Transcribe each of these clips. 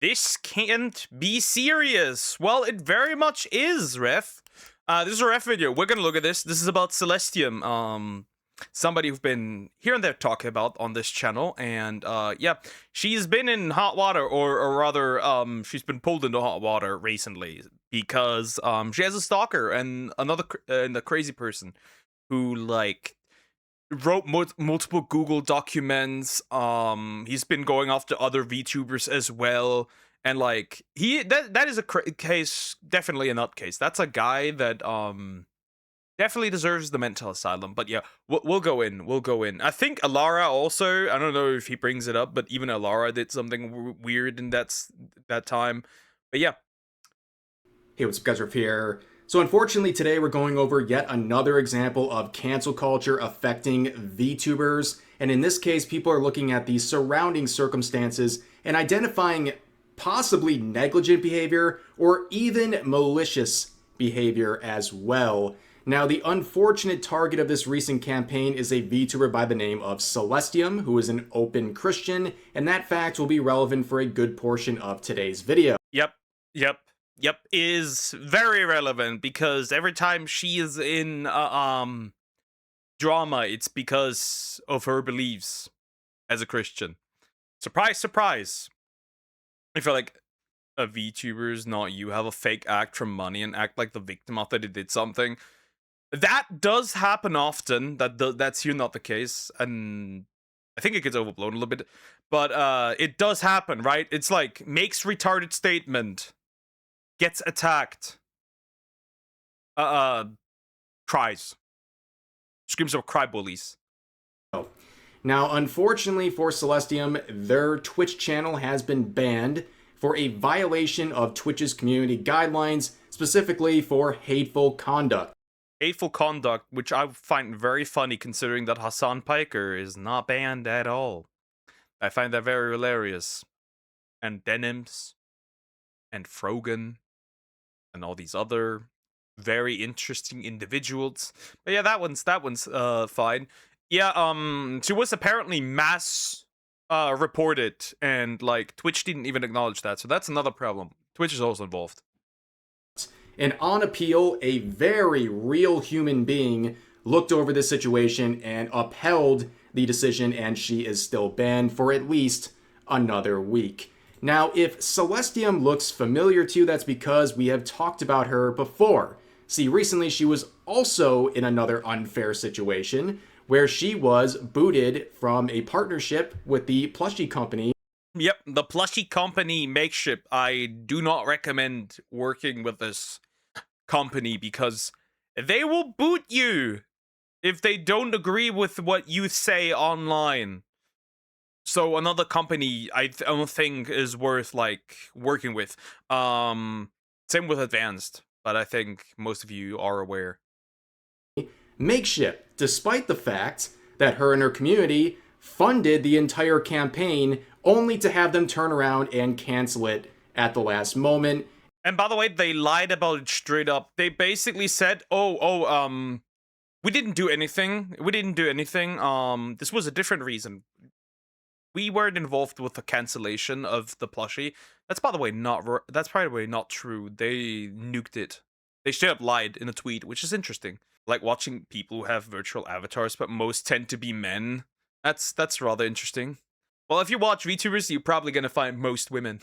This can't be serious. Well, it very much is, Ref. This is a Ref video. We're gonna look at this. This is about Celestium. Somebody who've been here and there talking about on this channel, and yeah, she's been in hot water, or rather, she's been pulled into hot water recently because she has a stalker and a crazy person who like wrote multiple Google documents. He's been going after other VTubers as well, and like that is a case, definitely a nutcase. That's a guy that definitely deserves the mental asylum. But yeah, we'll go in. We'll go in. I think Alara also. I don't know if he brings it up, but even Alara did something weird in that time. But yeah. Hey, what's up, guys? Riff here. So unfortunately today we're going over yet another example of cancel culture affecting VTubers, and in this case people are looking at the surrounding circumstances and identifying possibly negligent behavior or even malicious behavior as well. Now, the unfortunate target of this recent campaign is a VTuber by the name of Celestium, who is an open Christian, and that fact will be relevant for a good portion of today's video. Yep, is very relevant because every time she is in drama, it's because of her beliefs as a Christian. Surprise, surprise. I feel like a VTuber's not you have a fake act for money and act like the victim after they did something. That does happen often. That's here not the case, and I think it gets overblown a little bit, but it does happen, right? It's like makes retarded statement, gets attacked, cries, screams of cry bullies. Now, unfortunately for Celestium, their Twitch channel has been banned for a violation of Twitch's community guidelines, specifically for hateful conduct. Hateful conduct, which I find very funny considering that Hassan Piker is not banned at all. I find that very hilarious. And Denims, and Frogan, and all these other very interesting individuals. But yeah, that one's fine. Yeah, she was apparently mass reported, and like Twitch didn't even acknowledge that, so that's another problem. Twitch is also involved. And on appeal, a very real human being looked over this situation and upheld the decision, and she is still banned for at least another week. Now, if Celestium looks familiar to you, that's because we have talked about her before. See, recently she was also in another unfair situation where she was booted from a partnership with the plushie company. Yep, the plushie company Makeship. I do not recommend working with this company because they will boot you if they don't agree with what you say online. So another company I don't think is worth like working with. Same with Advanced, but I think most of you are aware. Makeship, despite the fact that her and her community funded the entire campaign only to have them turn around and cancel it at the last moment. And by the way, they lied about it straight up. They basically said, we didn't do anything. This was a different reason. We weren't involved with the cancellation of the plushie. That's by the way that's probably not true. They nuked it. They straight up lied in a tweet, which is interesting. Like watching people who have virtual avatars, but most tend to be men. That's rather interesting. Well, if you watch VTubers, you're probably gonna find most women.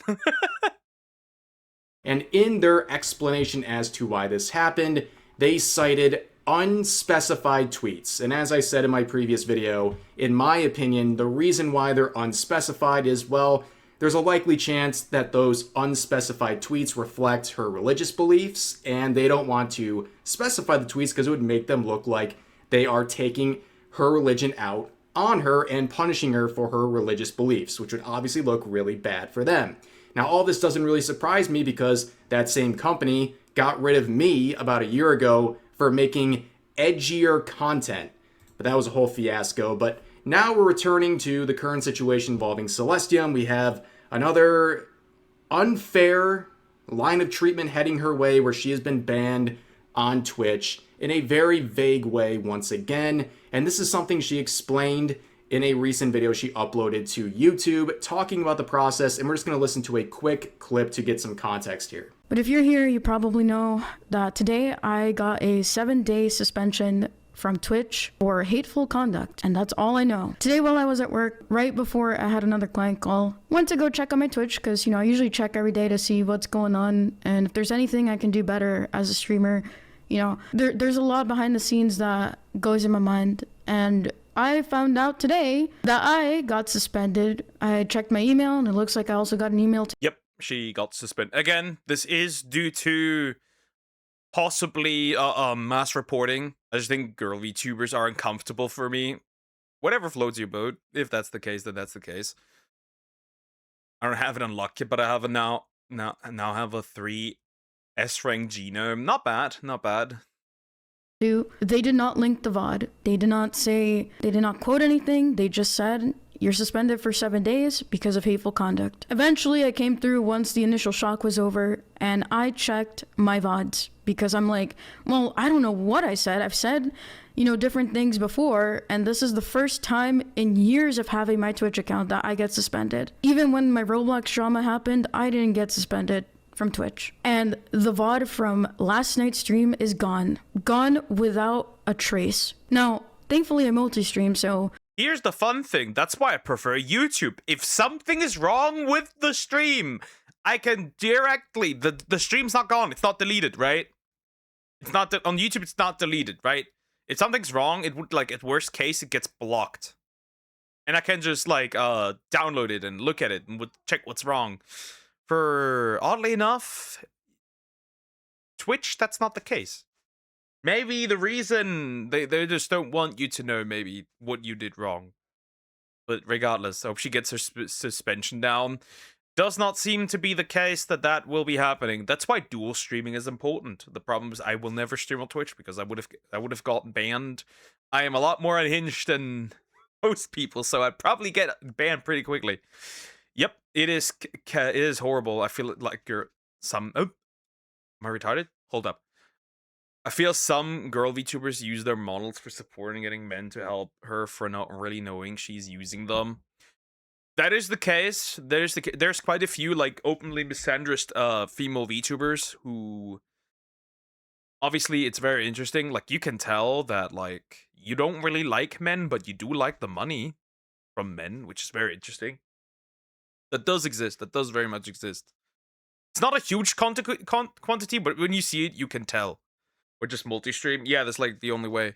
And in their explanation as to why this happened, they cited unspecified tweets. And as I said in my previous video, in my opinion, the reason why they're unspecified is, well, there's a likely chance that those unspecified tweets reflect her religious beliefs, and they don't want to specify the tweets because it would make them look like they are taking her religion out on her and punishing her for her religious beliefs, which would obviously look really bad for them. Now, all this doesn't really surprise me because that same company got rid of me about a year ago for making edgier content. But that was a whole fiasco. But now we're returning to the current situation involving Celestium. We have another unfair line of treatment heading her way where she has been banned on Twitch in a very vague way once again. And this is something she explained in a recent video she uploaded to YouTube talking about the process, and we're just going to listen to a quick clip to get some context here. But if you're here, you probably know that today I got a 7-day suspension from Twitch for hateful conduct, and that's all I know. Today while I was at work, right before I had another client call, went to go check on my Twitch because, I usually check every day to see what's going on and if there's anything I can do better as a streamer. There's a lot behind the scenes that goes in my mind, and I found out today that I got suspended. I checked my email, and it looks like I also got an email. Yep, she got suspended. Again, this is due to possibly mass reporting. I just think girl VTubers are uncomfortable for me. Whatever floats your boat. If that's the case, then that's the case. I don't have it unlocked yet, but I have a now have a 3 S-rank genome. Not bad, not bad. They did not link the VOD. They did not quote anything. They just said, you're suspended for 7 days because of hateful conduct. Eventually, I came through once the initial shock was over, and I checked my VODs because I'm like, well, I don't know what I said. I've said, different things before, and this is the first time in years of having my Twitch account that I get suspended. Even when my Roblox drama happened, I didn't get suspended from Twitch. And the VOD from last night's stream is gone without a trace. Now, thankfully I multi-stream, so here's the fun thing. That's why I prefer YouTube. If something is wrong with the stream, I can directly the stream's not gone. It's not deleted, right? It's not on YouTube. It's not deleted, right? If something's wrong, it would at worst case it gets blocked, and I can just download it and look at it and check what's wrong. For oddly enough, Twitch, that's not the case. Maybe the reason they just don't want you to know maybe what you did wrong. But regardless, I hope she gets her suspension down. Does not seem to be the case that will be happening. That's why dual streaming is important. The problem is I will never stream on Twitch because I would have gotten banned. I am a lot more unhinged than most people, so I'd probably get banned pretty quickly. Yep, it is horrible. I feel like you're am I retarded? Hold up. I feel some girl VTubers use their models for support and getting men to help her for not really knowing she's using them. That is the case. There's quite a few openly misandrist female VTubers who obviously it's very interesting. You can tell that you don't really like men, but you do like the money from men, which is very interesting. That does exist. That does very much exist. It's not a huge quantity, but when you see it, you can tell. Or just multi-stream. Yeah, that's the only way.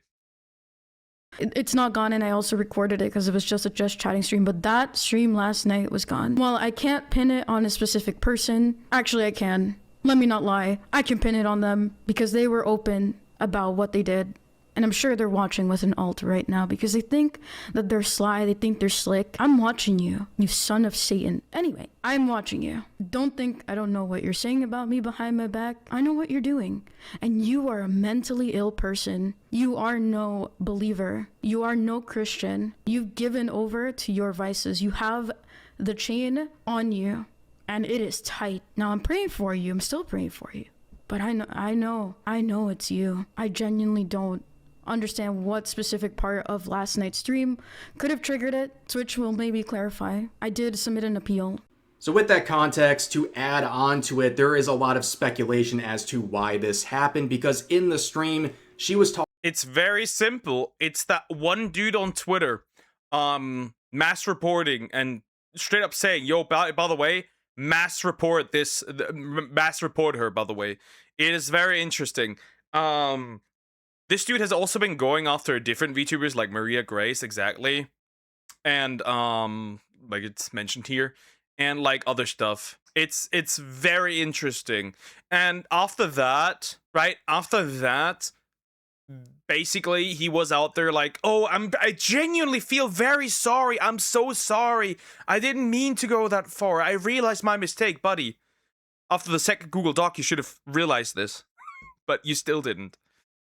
It's not gone, and I also recorded it because it was just a just chatting stream, but that stream last night was gone. Well, I can't pin it on a specific person. Actually, I can. Let me not lie. I can pin it on them because they were open about what they did. And I'm sure they're watching with an alt right now because they think that they're sly, they think they're slick. I'm watching you, you son of Satan. Anyway, I'm watching you. Don't think I don't know what you're saying about me behind my back. I know what you're doing. And you are a mentally ill person. You are no believer. You are no Christian. You've given over to your vices. You have the chain on you and it is tight. Now I'm praying for you. I'm still praying for you. But I know it's you. I genuinely don't understand what specific part of last night's stream could have triggered it. Twitch will maybe clarify. I did submit an appeal. So with that context, to add on to it, there is a lot of speculation as to why this happened, because in the stream, she was talking. It's very simple. It's that one dude on Twitter, mass reporting and straight up saying, yo, by the way, mass report her, by the way. It is very interesting. This dude has also been going after different VTubers like Maria Grace, exactly. And, it's mentioned here. And, other stuff. It's very interesting. And after that, basically, he was out there I genuinely feel very sorry. I'm so sorry. I didn't mean to go that far. I realized my mistake, buddy. After the second Google Doc, you should have realized this. But you still didn't.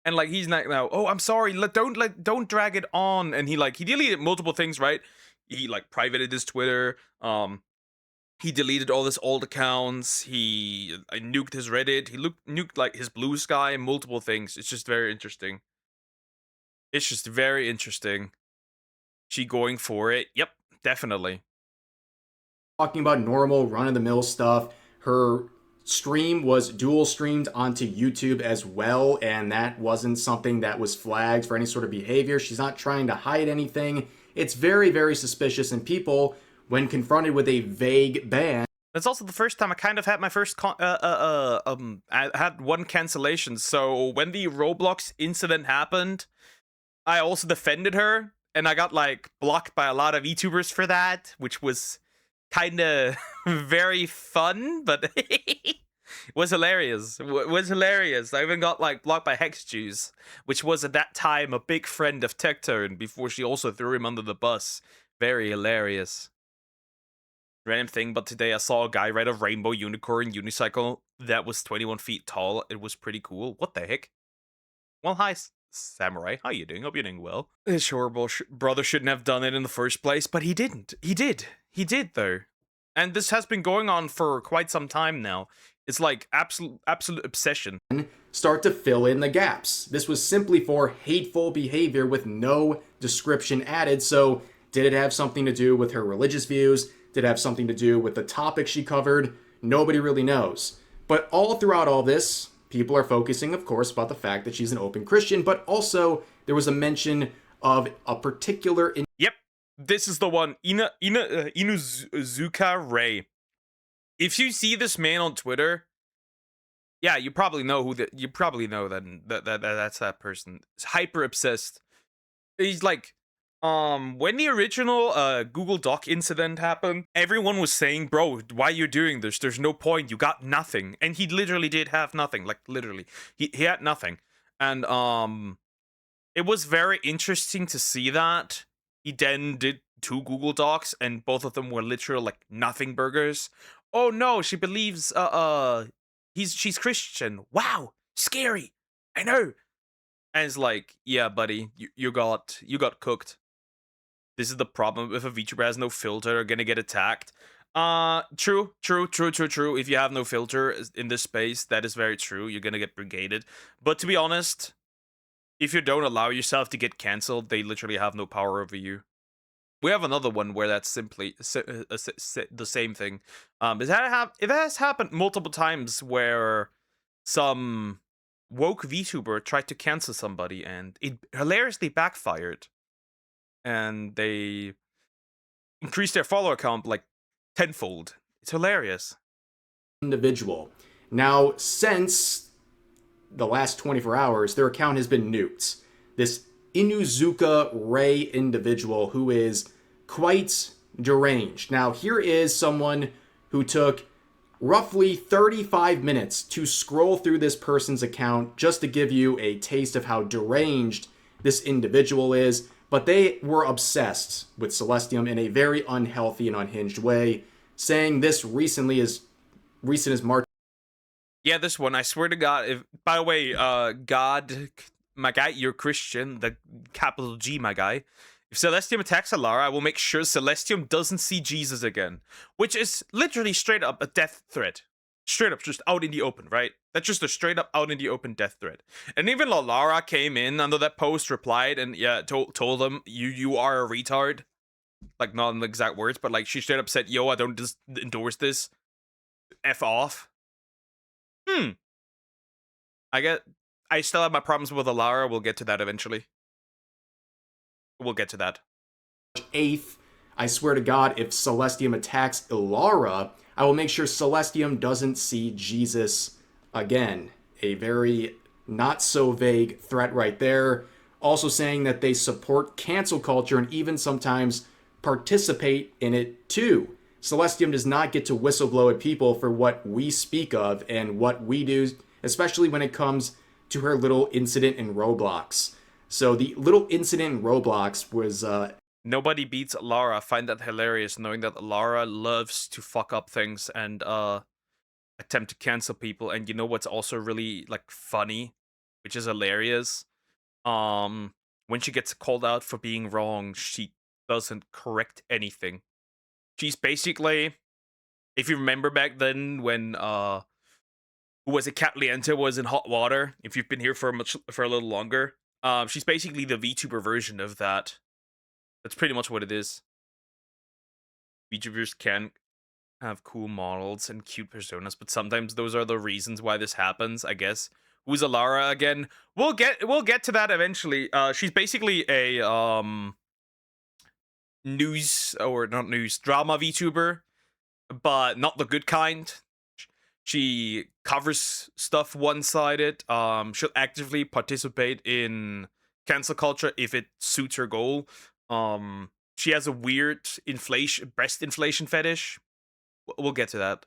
And he's not now, oh, I'm sorry, don't drag it on. And he deleted multiple things, right? He privated his Twitter, he deleted all his old accounts, he nuked his Reddit, he nuked his Blue Sky and multiple things. It's just very interesting. It's just very interesting. She going for it. Yep, definitely. Talking about normal run-of-the-mill stuff. Her stream was dual streamed onto YouTube as well, and that wasn't something that was flagged for any sort of behavior. She's not trying to hide anything. It's very, very suspicious, and people, when confronted with a vague ban, That's also the first time I kind of had my first I had one cancellation. So when the Roblox incident happened, I also defended her, and I got like blocked by a lot of VTubers for that, which was kind of very fun, but it was hilarious. It was hilarious. I even got like blocked by Hex Juice, which was at that time a big friend of Tectone before she also threw him under the bus. Very hilarious. Random thing, but today I saw a guy ride a rainbow unicorn unicycle that was 21 feet tall. It was pretty cool. What the heck? Well, hi, Samurai. How you doing? Hope you're doing well. His horrible brother shouldn't have done it in the first place, but he didn't. He did. He did, though. And this has been going on for quite some time now. It's like absolute obsession. start to fill in the gaps. This was simply for hateful behavior with no description added. So did it have something to do with her religious views? Did it have something to do with the topic she covered? Nobody really knows. But all throughout all this, people are focusing, of course, about the fact that she's an open Christian, but also there was a mention of a particular... Yep, this is the one, Inuzuka Ray. If you see this man on Twitter, yeah, you probably know who you probably know that's that person. It's hyper obsessed. He's like, when the original Google Doc incident happened, everyone was saying, bro, why you doing this? There's no point. You got nothing. And he literally did have nothing. Like, literally. He had nothing. And, it was very interesting to see that. He then did 2 Google Docs, and both of them were literal, like, nothing burgers. Oh, no, she believes, she's Christian. Wow, scary. I know. And it's like, yeah, buddy, you got cooked. This is the problem. If a VTuber has no filter, you're gonna get attacked. True. If you have no filter in this space, that is very true. You're gonna get brigaded. But to be honest, if you don't allow yourself to get cancelled, they literally have no power over you. We have another one where that's simply the same thing. It has happened multiple times where some woke VTuber tried to cancel somebody and it hilariously backfired. And they increased their follower count like tenfold. It's hilarious. Individual. Now, since the last 24 hours, their account has been nuked. This Inuzuka Ray individual who is quite deranged. Now, here is someone who took roughly 35 minutes to scroll through this person's account just to give you a taste of how deranged this individual is. But they were obsessed with Celestium in a very unhealthy and unhinged way, saying this recent as March. Yeah, this one, I swear to God, by the way, God, my guy, you're Christian, the capital G, my guy. If Celestium attacks Alara, I will make sure Celestium doesn't see Jesus again. Which is literally straight up a death threat. Straight up, just out in the open, right? That's just a straight up out in the open death threat. And even Alara came in under that post, replied, and yeah, told him, you are a retard. Like, not in the exact words, but like, she straight up said, yo, I don't endorse this. F off. I still have my problems with Alara. We'll get to that eventually. We'll get to that. 8th, I swear to God, if Celestium attacks Ilara, I will make sure Celestium doesn't see Jesus again. A very not so vague threat right there. Also saying that they support cancel culture and even sometimes participate in it too. Celestium does not get to whistleblow at people for what we speak of and what we do, especially when it comes to her little incident in Roblox. So the little incident in Roblox was... Nobody beats Lara. I find that hilarious, knowing that Lara loves to fuck up things and attempt to cancel people. And you know what's also really like funny, which is hilarious? When she gets called out for being wrong, she doesn't correct anything. She's basically, if you remember back then when who was it, Cat Lienta was in hot water, if you've been here for a little longer, she's basically the VTuber version of that. That's pretty much what it is. VTubers can have cool models and cute personas, but sometimes those are the reasons why this happens, I guess. Who's Alara again? We'll get to that eventually. She's basically a news, or not news, drama VTuber, but not the good kind. She covers stuff one-sided. She'll actively participate in cancel culture if it suits her goal. She has a weird breast inflation fetish. We'll get to that.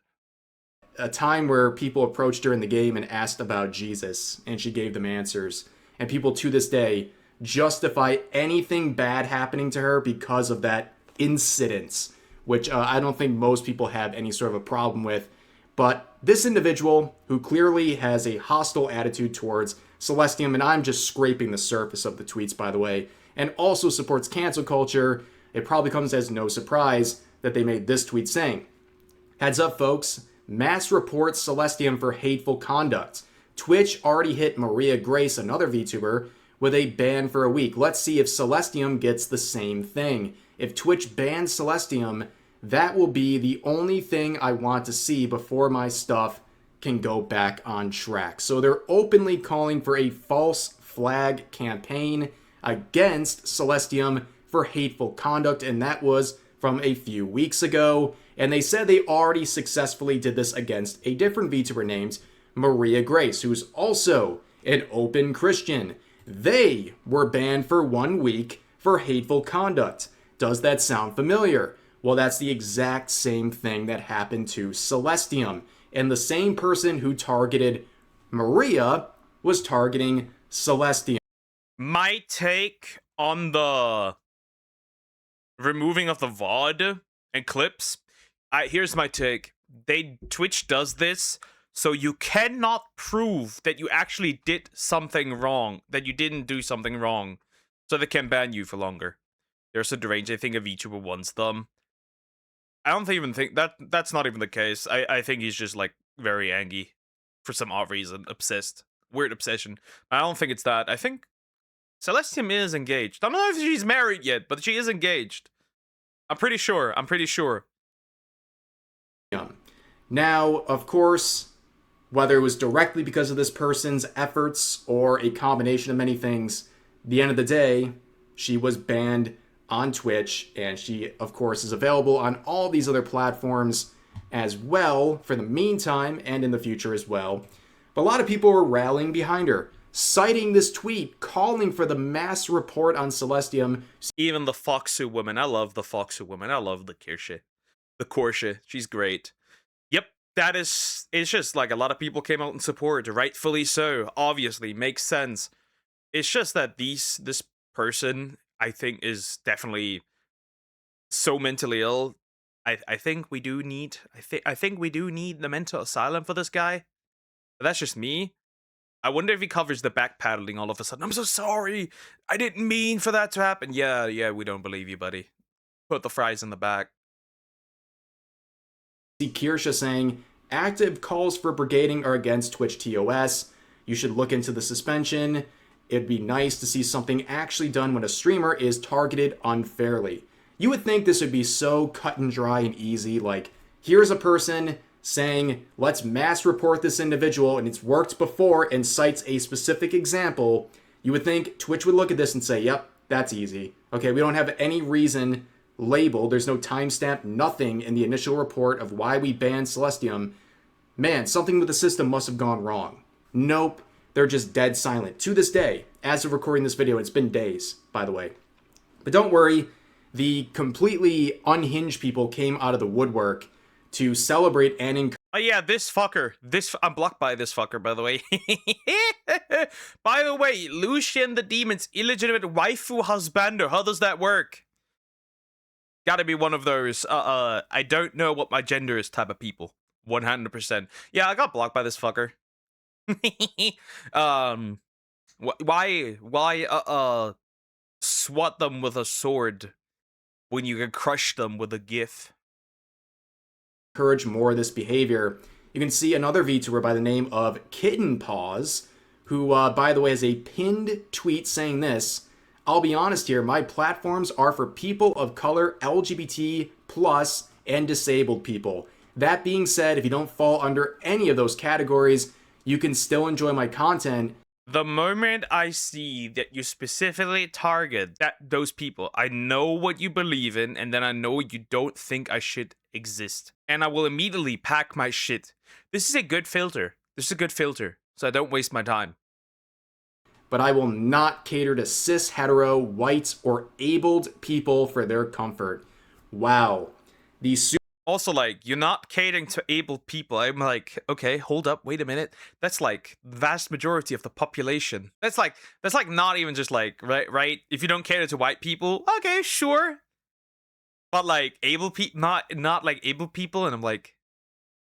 A time where people approached her in the game and asked about Jesus, and she gave them answers. And people to this day justify anything bad happening to her because of that incident, which I don't think most people have any sort of a problem with. But this individual, who clearly has a hostile attitude towards Celestium, and I'm just scraping the surface of the tweets, by the way, and also supports cancel culture, it probably comes as no surprise that they made this tweet saying, "Heads up, folks. Mass report Celestium for hateful conduct. Twitch already hit Maria Grace, another VTuber, with a ban for a week. Let's see if Celestium gets the same thing. If Twitch bans Celestium, that will be the only thing I want to see before my stuff can go back on track." So they're openly calling for a false flag campaign against Celestium for hateful conduct, and that was from a few weeks ago. And they said they already successfully did this against a different VTuber named Maria Grace, who's also an open Christian. They were banned for 1 week for hateful conduct. Does that sound familiar? Well, that's the exact same thing that happened to Celestium. And the same person who targeted Maria was targeting Celestium. My take on the removing of the VOD and clips, here's my take. Twitch does this so you cannot prove that you actually did something wrong, that you didn't do something wrong, so they can ban you for longer. They're so deranged. I think a VTuber wants them. I don't even think that's not even the case. I think he's just like very angry for some odd reason, obsessed, weird obsession. I don't think it's that. I think Celestium is engaged. I don't know if she's married yet, but she is engaged. I'm pretty sure. Now, of course, whether it was directly because of this person's efforts or a combination of many things, at the end of the day, she was banned on Twitch, and she, of course, is available on all these other platforms as well for the meantime and in the future as well. But a lot of people were rallying behind her, citing this tweet, calling for the mass report on Celestium. Even the Foxu woman. I love the Foxu woman. I love the Kirsche. The Korsche. She's great. Yep, it's just like a lot of people came out in support, rightfully so. Obviously, makes sense. It's just that this person, I think, is definitely so mentally ill. I think we do need the mental asylum for this guy. But that's just me. I wonder if he covers the backpedaling all of a sudden. "I'm so sorry. I didn't mean for that to happen." Yeah, we don't believe you, buddy. Put the fries in the back. See Kirsche saying, "Active calls for brigading are against Twitch TOS. You should look into the suspension. It'd be nice to see something actually done when a streamer is targeted unfairly." You would think this would be so cut and dry and easy, like, here's a person saying, let's mass report this individual, and it's worked before, and cites a specific example. You would think Twitch would look at this and say, yep, that's easy. Okay, we don't have any reason labeled. There's no timestamp, nothing in the initial report of why we banned Celestium. Man, something with the system must have gone wrong. Nope, they're just dead silent. To this day, as of recording this video, it's been days, by the way. But don't worry, the completely unhinged people came out of the woodwork to celebrate and encourage. Oh yeah, this fucker. I'm blocked by this fucker, by the way. By the way, Lucian the Demon's illegitimate waifu husbander. How does that work? Gotta be one of those, I don't know what my gender is type of people. 100%. Yeah, I got blocked by this fucker. Why, swat them with a sword when you can crush them with a GIF? Encourage more of this behavior. You can see another VTuber by the name of Kitten Paws, who, by the way, has a pinned tweet saying this: I'll be honest here, my platforms are for people of color, LGBT plus, and disabled people. That being said, if you don't fall under any of those categories, you can still enjoy my content. The moment I see that you specifically target those people, I know what you believe in, and then I know you don't think I should exist. And I will immediately pack my shit. This is a good filter. This is a good filter, so I don't waste my time. But I will not cater to cis, hetero, white, or abled people for their comfort. Wow. These Also, like, you're not catering to able people. I'm like, okay, hold up, wait a minute. That's like the vast majority of the population. That's like not even just like, right? If you don't cater to white people, okay, sure. But like able people, not like able people, and I'm like,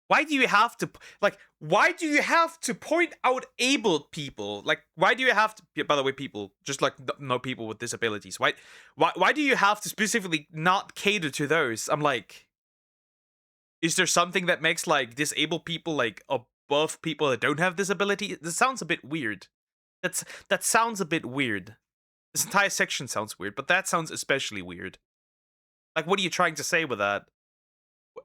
why do you have to point out able people? Like, why do you have to, by the way, people, just like no people with disabilities, right? Why do you have to specifically not cater to those? I'm like, is there something that makes like disabled people like above people that don't have disability? This sounds a bit weird. That sounds a bit weird. This entire section sounds weird, but that sounds especially weird. Like, what are you trying to say with that?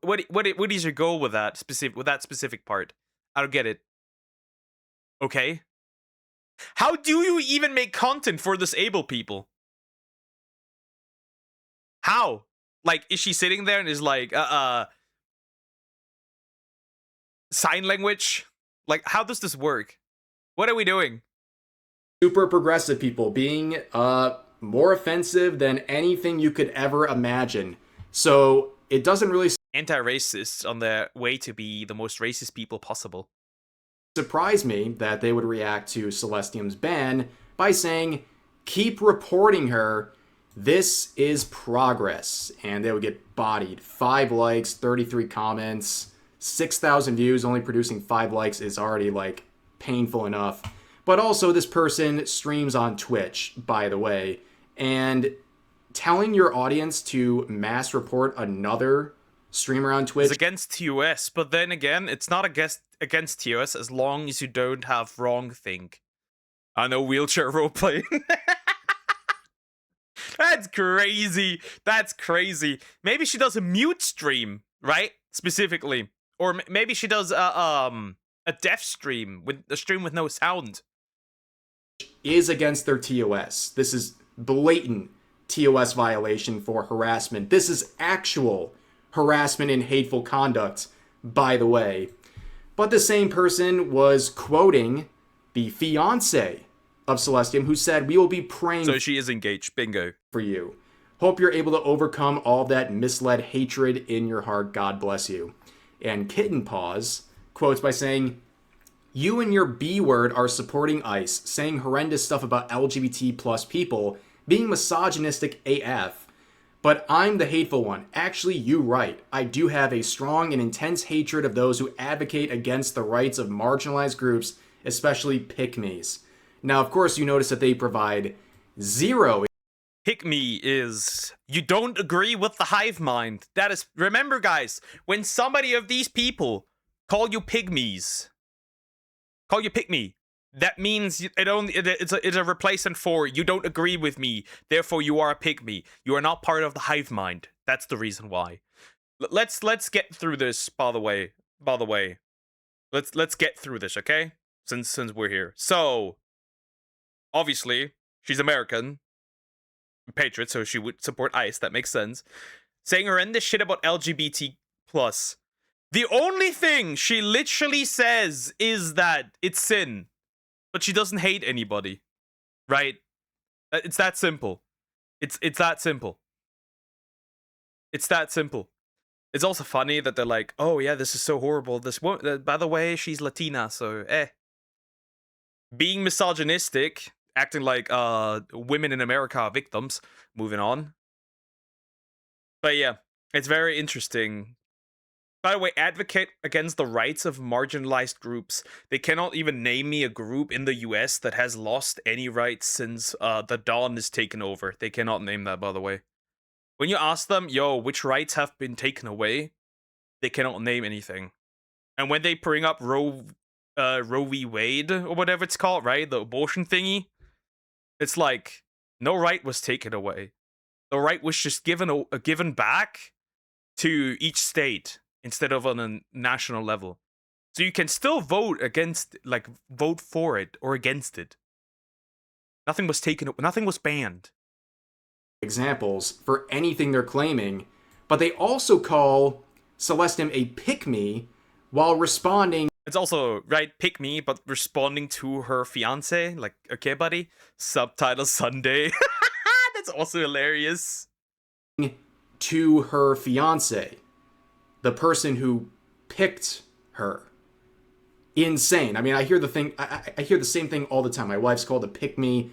What is your goal with that specific part? I don't get it. Okay. How do you even make content for disabled people? How? Like, is she sitting there and is like, sign language? Like, how does this work? What are we doing? super progressive people being more offensive than anything you could ever imagine. So it doesn't really Anti-racists on their way to be the most racist people possible. surprise me that they would react to Celestium's ban by saying, keep reporting her, this is progress. And they would get bodied. 5 likes, 33 comments, 6,000 views, only producing 5 likes is already like painful enough. But also this person streams on Twitch, by the way, and telling your audience to mass report another streamer on Twitch It's against TOS, but then again, it's not against TOS as long as you don't have wrong think. I know wheelchair roleplay. That's crazy. That's crazy. Maybe she does a mute stream, right? Specifically, or maybe she does a deaf stream with a stream with no sound. is against their TOS. This is blatant TOS violation for harassment. This is actual harassment and hateful conduct, by the way. But the same person was quoting the fiance of Celestium, who said, "We will be praying So she is engaged. Bingo. for you. Hope you're able to overcome all that misled hatred in your heart. God bless you." And Kitten Paws quotes by saying, "You and your B word are supporting ICE, saying horrendous stuff about LGBT plus people, being misogynistic AF. But I'm the hateful one. Actually, you right. I do have a strong and intense hatred of those who advocate against the rights of marginalized groups, especially pick-me's." Now, of course, you notice that they provide 0. Pick me is you don't agree with the hive mind. That is, remember guys, when somebody of these people call you pygmies, that means it's a replacement for you don't agree with me, therefore you are a pygmy. You are not part of the hive mind. That's the reason why. Let's get through this. By the way, let's get through this, okay? Since we're here. So obviously she's American. Patriot, so she would support ICE. That makes sense. Saying horrendous shit about LGBT plus. The only thing she literally says is that it's sin, but she doesn't hate anybody, right? It's that simple. It's that simple. It's that simple. It's also funny that they're like, "Oh yeah, this is so horrible. This woman, by the way, she's Latina, so being misogynistic." Acting like women in America are victims. Moving on. But yeah, it's very interesting. By the way, advocate against the rights of marginalized groups. They cannot even name me a group in the US that has lost any rights since the Dawn is taken over. They cannot name that, by the way. When you ask them, yo, which rights have been taken away, they cannot name anything. And when they bring up Roe v. Wade, or whatever it's called, right? The abortion thingy. It's like, No right was taken away. The right was just given back to each state instead of on a national level. So you can still vote against, like, vote for it or against it. Nothing was taken. Nothing was banned. Examples for anything they're claiming, but they also call Celestium a pick-me while responding. It's also, right, pick me, but responding to her fiance, like, okay, buddy. Subtitle Sunday. That's also hilarious. To her fiance, the person who picked her. Insane. I mean, I hear I hear the same thing all the time. My wife's called a pick-me.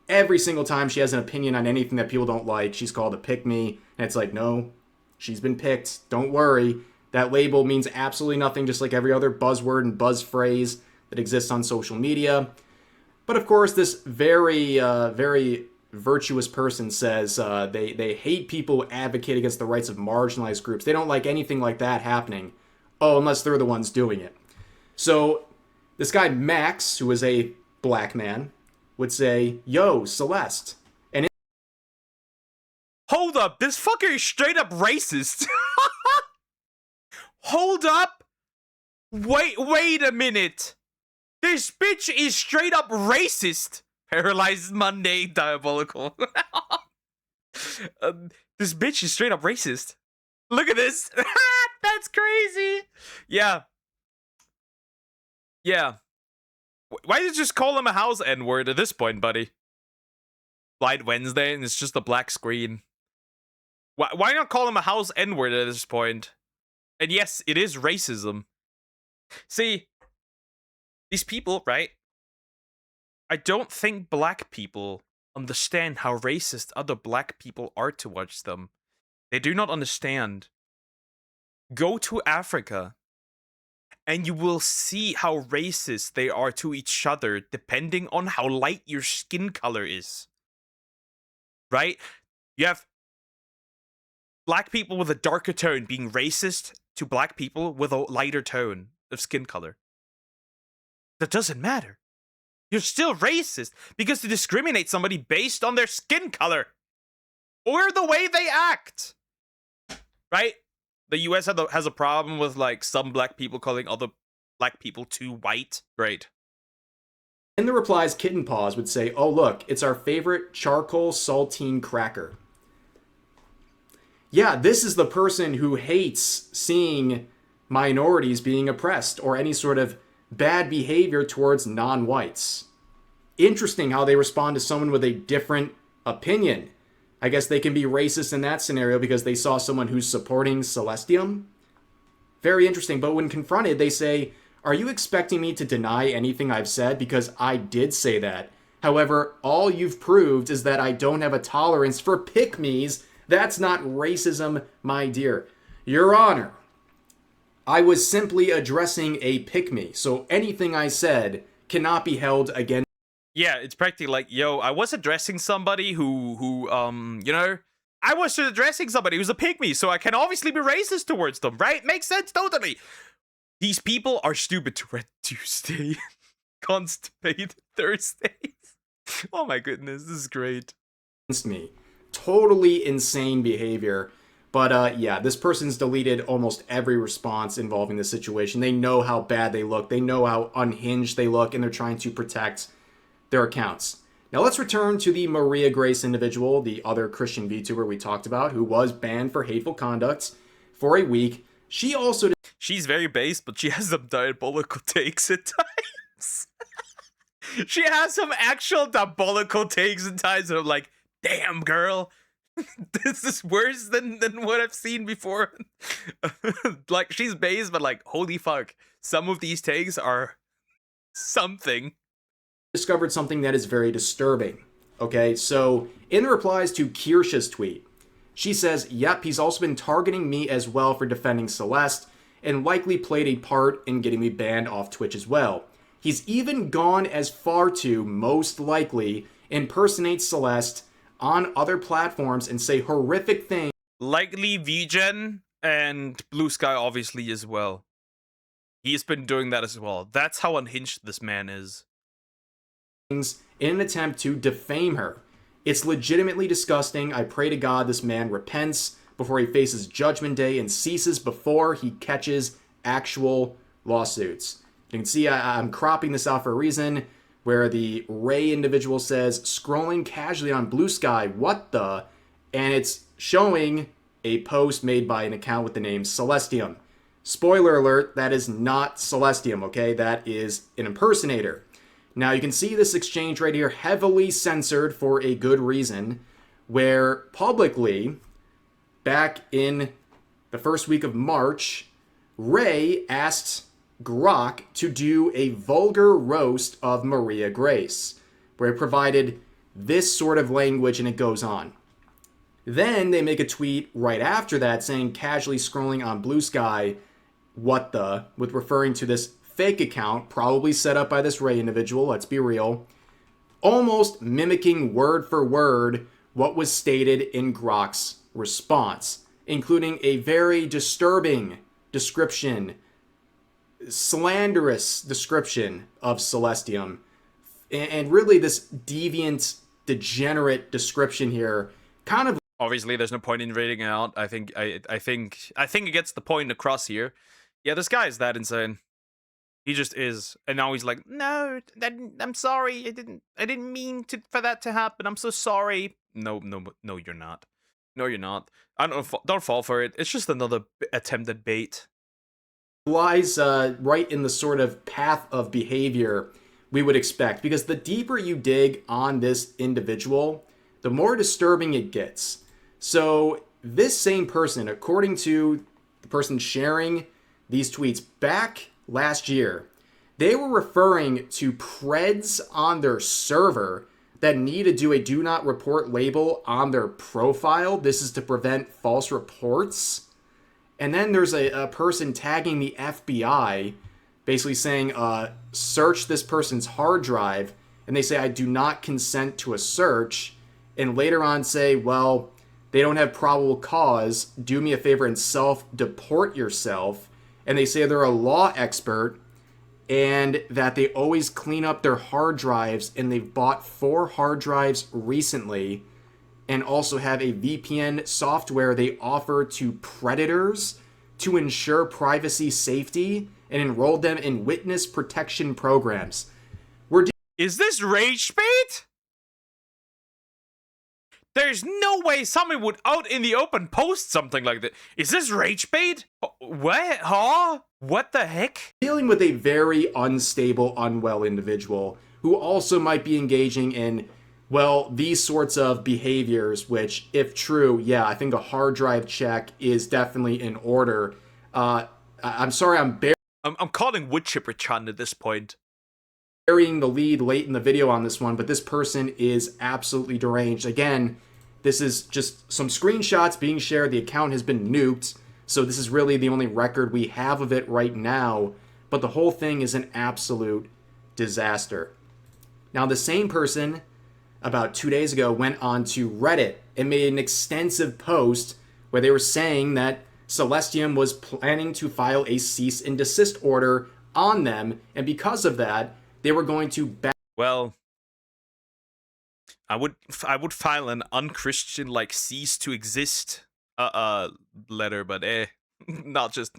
Every single time she has an opinion on anything that people don't like, she's called a pick-me. And it's like, no, she's been picked. Don't worry. That label means absolutely nothing, just like every other buzzword and buzz phrase that exists on social media. But of course, this very virtuous person says they hate people who advocate against the rights of marginalized groups. They don't like anything like that happening. Oh, unless they're the ones doing it. So this guy Max, who is a black man, would say, yo, Celeste. And Hold up, this fucker is straight up racist. Hold up. Wait a minute. This bitch is straight up racist. Paralyzed Monday, diabolical. This bitch is straight up racist. Look at this. That's crazy. Yeah. Yeah. Why did you just call him a house N-word at this point, buddy? Blind Wednesday, and it's just a black screen. Why not call him a house N-word at this point? And yes, it is racism. See, these people, right? I don't think black people understand how racist other black people are towards them. They do not understand. Go to Africa, and you will see how racist they are to each other depending on how light your skin color is. Right? You have black people with a darker tone being racist to black people with a lighter tone of skin color. That doesn't matter. You're still racist because you discriminate somebody based on their skin color or the way they act. Right? The US has a problem with, like, some black people calling other black people too white. Great. in the replies, Kitten Paws would say, oh look, it's our favorite charcoal saltine cracker. Yeah, this is the person who hates seeing minorities being oppressed or any sort of bad behavior towards non-whites. Interesting how they respond to someone with a different opinion. I guess they can be racist in that scenario because they saw someone who's supporting Celestium. Very interesting, but when confronted, they say, are you expecting me to deny anything I've said? Because I did say that. However, all you've proved is that I don't have a tolerance for pick-me's. That's not racism, my dear. Your Honor, I was simply addressing a pick-me, so anything I said cannot be held against. Yeah, it's practically like, yo, I was addressing somebody who I was addressing somebody who's a pygmy, so I can obviously be racist towards them, right? Makes sense, totally. These people are stupid to Red Tuesday, constipated Thursdays. Oh my goodness, this is great. Me. Totally insane behavior. But yeah, this person's deleted almost every response involving this situation. They know how bad they look. They know how unhinged they look, and they're trying to protect their accounts. Now let's return to the Maria Grace individual, the other Christian VTuber we talked about, who was banned for hateful conduct for a week. She also... She's very base, but she has some diabolical takes at times. She has some actual diabolical takes at times, and I'm like, damn, girl. This is worse than what I've seen before. Like, she's base, but like, holy fuck. Some of these takes are something. Discovered something that is very disturbing. Okay, so in the replies to Kirsha's tweet, she says, yep, he's also been targeting me as well for defending Celeste, and likely played a part in getting me banned off Twitch as well. He's even gone as far to, most likely, impersonate Celeste on other platforms and say horrific things. Likely VGen and Blue Sky obviously as well. He's been doing that as well. That's how unhinged this man is. In an attempt to defame her. It's legitimately disgusting. I pray to God this man repents before he faces Judgment Day and ceases before he catches actual lawsuits. You can see I'm cropping this out for a reason, where the Ray individual says, scrolling casually on Blue Sky, what the? And it's showing a post made by an account with the name Celestium. Spoiler alert, that is not Celestium, okay? That is an impersonator. Now you can see this exchange right here, heavily censored for a good reason, where publicly, back in the first week of March, Ray asked Grok to do a vulgar roast of Maria Grace, where it provided this sort of language, and it goes on. Then they make a tweet right after that saying, casually scrolling on Blue Sky, what the, with referring to this fake account, probably set up by this Ray individual, let's be real, almost mimicking word for word what was stated in Grok's response, including a very disturbing description, slanderous description of Celestium, and really this deviant, degenerate description here, kind of. Obviously, there's no point in reading it out. I think it gets the point across here. Yeah, this guy is that insane. He just is, and now he's like, no, I'm sorry. I didn't mean for that to happen. I'm so sorry. No, you're not. No, you're not. Don't fall for it. It's just another attempt at bait. Lies right in the sort of path of behavior we would expect, because the deeper you dig on this individual, the more disturbing it gets. So this same person, according to the person sharing these tweets back last year, they were referring to Preds on their server that need to do a do not report label on their profile. This is to prevent false reports. And then there's a person tagging the FBI, basically saying, search this person's hard drive. And they say, I do not consent to a search. And later on say, well, they don't have probable cause. Do me a favor and self-deport yourself. And they say they're a law expert and that they always clean up their hard drives. And they've bought 4 hard drives recently, and also have a VPN software they offer to predators to ensure privacy safety, and enrolled them in witness protection programs. Is this rage bait? There's no way someone would out in the open post something like that. Is this rage bait? What? Huh? What the heck? Dealing with a very unstable, unwell individual who also might be engaging in, well, these sorts of behaviors, which, if true, yeah, I think a hard drive check is definitely in order. I'm sorry, I'm calling Woodchipper-chan at this point. Burying the lead late in the video on this one, but this person is absolutely deranged. Again, this is just some screenshots being shared. The account has been nuked, so this is really the only record we have of it right now, but the whole thing is an absolute disaster. Now, the same person about 2 days ago went on to Reddit and made an extensive post where they were saying that Celestium was planning to file a cease and desist order on them, and because of that, they were going to well, I would file an unchristian like cease to exist letter, but not just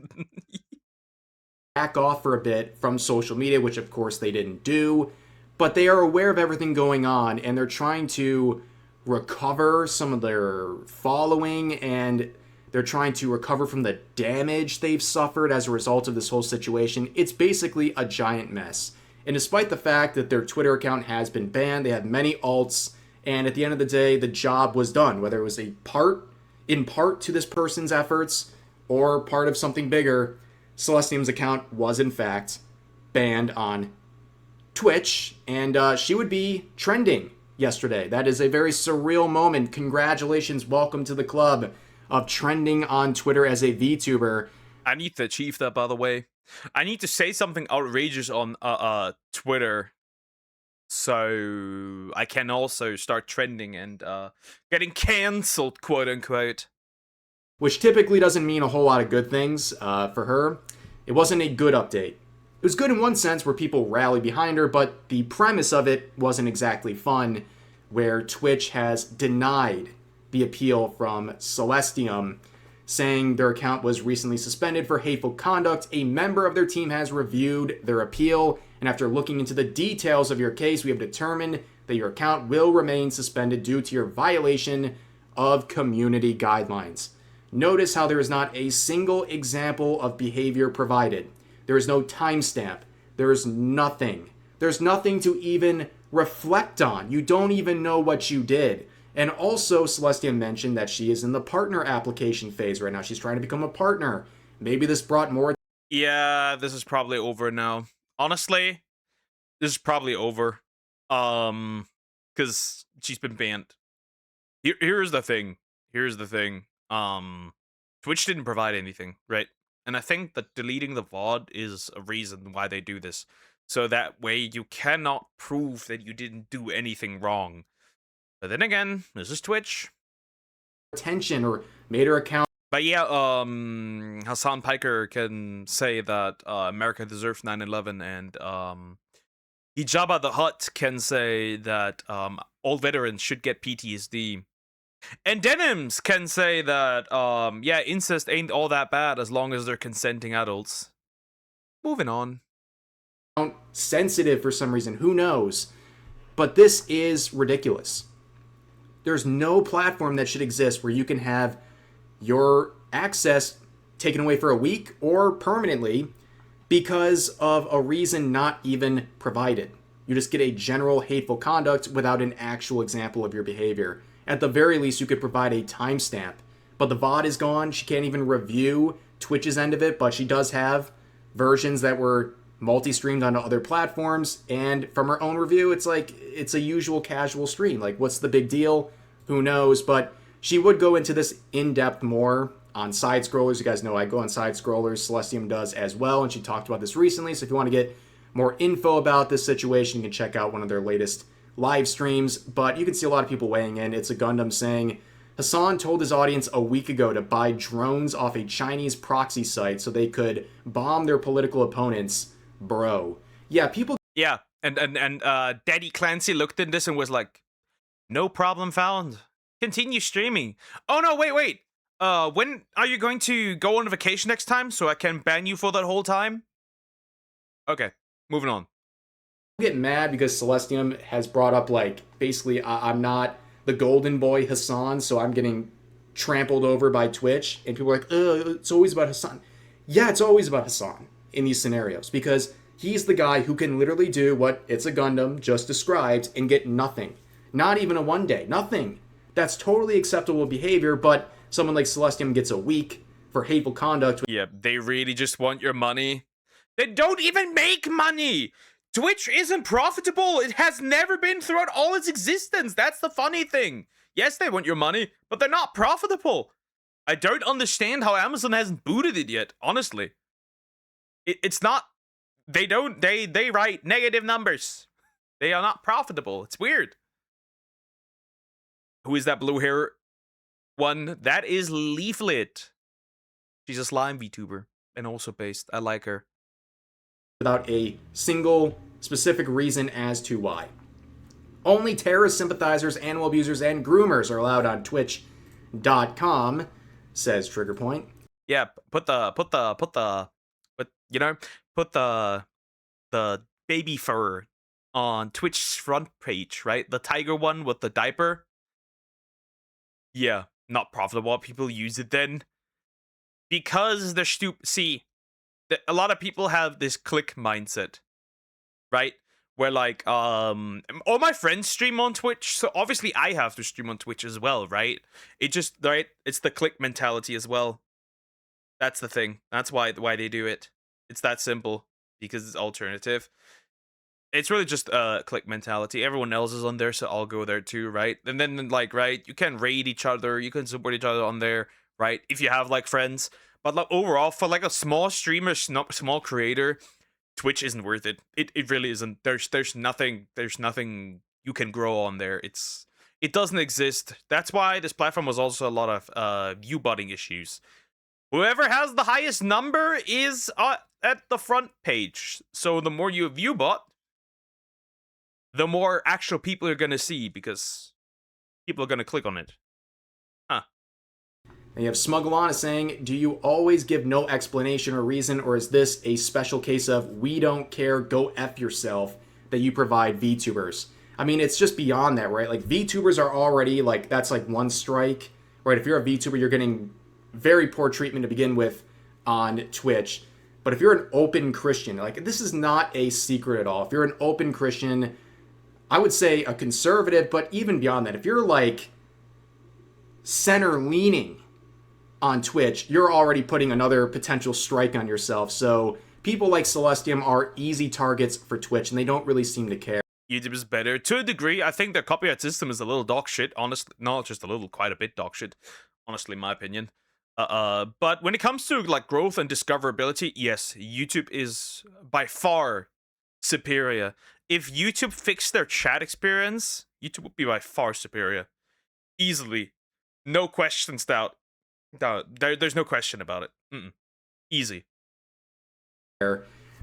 back off for a bit from social media, which of course they didn't do. But they are aware of everything going on, and they're trying to recover some of their following, and they're trying to recover from the damage they've suffered as a result of this whole situation. It's basically a giant mess. And despite the fact that their Twitter account has been banned, they have many alts, and at the end of the day, the job was done. Whether it was in part to this person's efforts or part of something bigger, Celestium's account was in fact banned on Twitch, and she would be trending yesterday. That is a very surreal moment. Congratulations, welcome to the club of trending on Twitter as a VTuber. I need to achieve that, by the way. I need to say something outrageous on Twitter, so I can also start trending and getting cancelled, quote unquote. Which typically doesn't mean a whole lot of good things for her. It wasn't a good update. It was good in one sense where people rallied behind her, but the premise of it wasn't exactly fun, where Twitch has denied the appeal from Celestium, saying their account was recently suspended for hateful conduct. A member of their team has reviewed their appeal, and after looking into the details of your case, we have determined that your account will remain suspended due to your violation of community guidelines. Notice how there is not a single example of behavior provided. There is no timestamp. There is nothing. There's nothing to even reflect on. You don't even know what you did. And also, Celestia mentioned that she is in the partner application phase right now. She's trying to become a partner. Maybe this brought more... Yeah, this is probably over now. Honestly, this is probably over. Because she's been banned. Here's the thing. Twitch didn't provide anything, right? And I think that deleting the VOD is a reason why they do this. So that way you cannot prove that you didn't do anything wrong. But then again, this is Twitch. Attention or made her account. But yeah, Hassan Piker can say that America deserves 9/11, and Hijaba the Hutt can say that all veterans should get PTSD. And Denims can say that, yeah, incest ain't all that bad as long as they're consenting adults. Moving on. Sensitive for some reason, who knows? But this is ridiculous. There's no platform that should exist where you can have your access taken away for a week or permanently because of a reason not even provided. You just get a general hateful conduct without an actual example of your behavior. At the very least, you could provide a timestamp. But the VOD is gone. She can't even review Twitch's end of it, but she does have versions that were multi-streamed onto other platforms. And from her own review, it's like, it's a usual casual stream. Like, what's the big deal? Who knows? But she would go into this in-depth more on side scrollers. You guys know I go on side scrollers. Celestium does as well. And she talked about this recently. So if you want to get more info about this situation, you can check out one of their latest live streams. But you can see a lot of people weighing in. It's a Gundam saying, Hassan told his audience a week ago to buy drones off a Chinese proxy site so they could bomb their political opponents. Bro. Yeah, people... Yeah, and Daddy Clancy looked at this and was like, no problem found. Continue streaming. Oh no, wait. When are you going to go on vacation next time so I can ban you for that whole time? Okay, moving on. I get mad because Celestium has brought up, like, basically, I'm not the golden boy Hassan, so I'm getting trampled over by Twitch, and people are like, it's always about Hassan. Yeah, it's always about Hassan in these scenarios, because he's the guy who can literally do what It's a Gundam just described and get nothing. Not even a 1 day. Nothing. That's totally acceptable behavior, but someone like Celestium gets a week for hateful conduct. Yeah, they really just want your money. They don't even make money! Twitch isn't profitable! It has never been throughout all its existence! That's the funny thing! Yes, they want your money, but they're not profitable! I don't understand how Amazon hasn't booted it yet, honestly. It's not... They write negative numbers. They are not profitable. It's weird. Who is that blue hair one? That is Leaflet. She's a slime VTuber and also based. I like her. Without a single specific reason as to why. Only terrorist sympathizers, animal abusers, and groomers are allowed on Twitch.com, says Triggerpoint. Yeah, put the baby fur on Twitch's front page, right? The tiger one with the diaper. Yeah, not profitable. People use it then because they're stupid. See, a lot of people have this click mindset, right? Where like, all my friends stream on Twitch, so obviously I have to stream on Twitch as well, right? It just, right? It's the click mentality as well. That's the thing. That's why they do it. It's that simple because it's alternative. It's really just click mentality. Everyone else is on there, so I'll go there too, right? And then like, right, you can raid each other, you can support each other on there, right? If you have like friends. But like overall, for like a small streamer, small creator, Twitch isn't worth it. It really isn't. There's nothing you can grow on there. It doesn't exist. That's why this platform was also a lot of view botting issues. Whoever has the highest number is at the front page. So the more you view bot, the more actual people you're gonna see, because people are gonna click on it. Huh. And you have Smugglon saying, do you always give no explanation or reason, or is this a special case of we don't care, go F yourself, that you provide VTubers? I mean, it's just beyond that, right? Like, VTubers are already, like, that's like one strike, right? If you're a VTuber, you're getting very poor treatment to begin with on Twitch. But if you're an open Christian, like, this is not a secret at all. If you're an open Christian, I would say a conservative, but even beyond that, if you're, like, center-leaning on Twitch, you're already putting another potential strike on yourself. So people like Celestium are easy targets for Twitch, and they don't really seem to care. YouTube is better to a degree. I think their copyright system is a little dog shit, honestly. Not just a little, quite a bit dog shit, honestly, in my opinion. But when it comes to like growth and discoverability, yes, YouTube is by far superior. If YouTube fixed their chat experience, YouTube would be by far superior. Easily. No questions doubt. There's no question about it. Easy.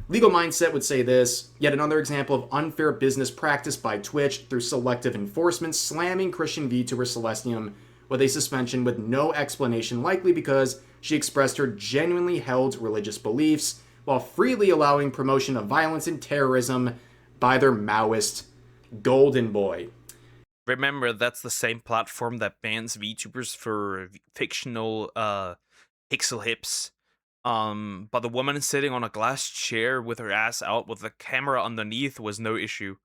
Legal Mindset would say this, yet another example of unfair business practice by Twitch through selective enforcement, slamming Christian VTuber Celestium with a suspension with no explanation, likely because she expressed her genuinely held religious beliefs while freely allowing promotion of violence and terrorism by their Maoist golden boy. Remember, that's the same platform that bans VTubers for fictional pixel hips. But the woman sitting on a glass chair with her ass out with the camera underneath was no issue.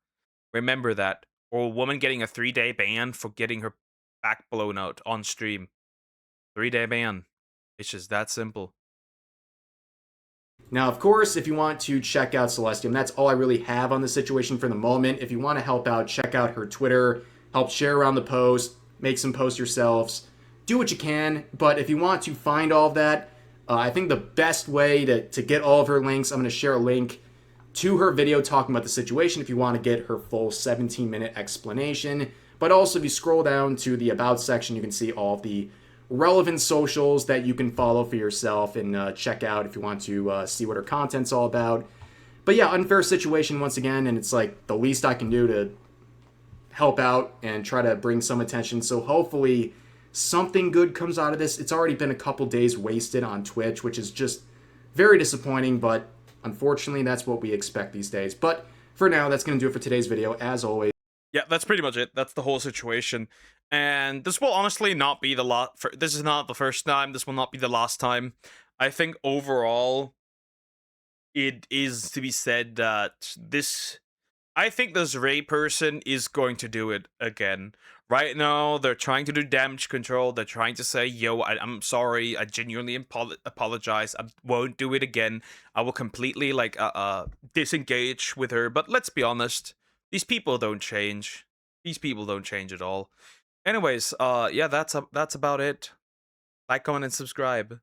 Remember that. Or a woman getting a 3-day ban for getting her back blown out on stream. 3-day ban. It's just that simple. Now, of course, if you want to check out Celestium, that's all I really have on the situation for the moment. If you want to help out, check out her Twitter, help share around the post, make some posts yourselves, do what you can. But if you want to find all of that, I think the best way to get all of her links, I'm going to share a link to her video talking about the situation if you want to get her full 17-minute explanation. But also, if you scroll down to the About section, you can see all of the relevant socials that you can follow for yourself and check out if you want to see what her content's all about. But yeah, unfair situation once again, and it's like the least I can do to help out and try to bring some attention. So hopefully something good comes out of this. It's already been a couple days wasted on Twitch, which is just very disappointing, but unfortunately that's what we expect these days. But for now, that's going to do it for today's video. As always, yeah, that's pretty much it. That's the whole situation. And this will honestly not be the last. This is not the first time. This will not be the last time. I think overall, it is to be said that this. I think this Ray person is going to do it again. Right now, they're trying to do damage control. They're trying to say, yo, I'm sorry. I genuinely apologize. I won't do it again. I will completely, like, disengage with her. But let's be honest. These people don't change. These people don't change at all. Anyways, yeah, that's about it. Like, comment, and subscribe.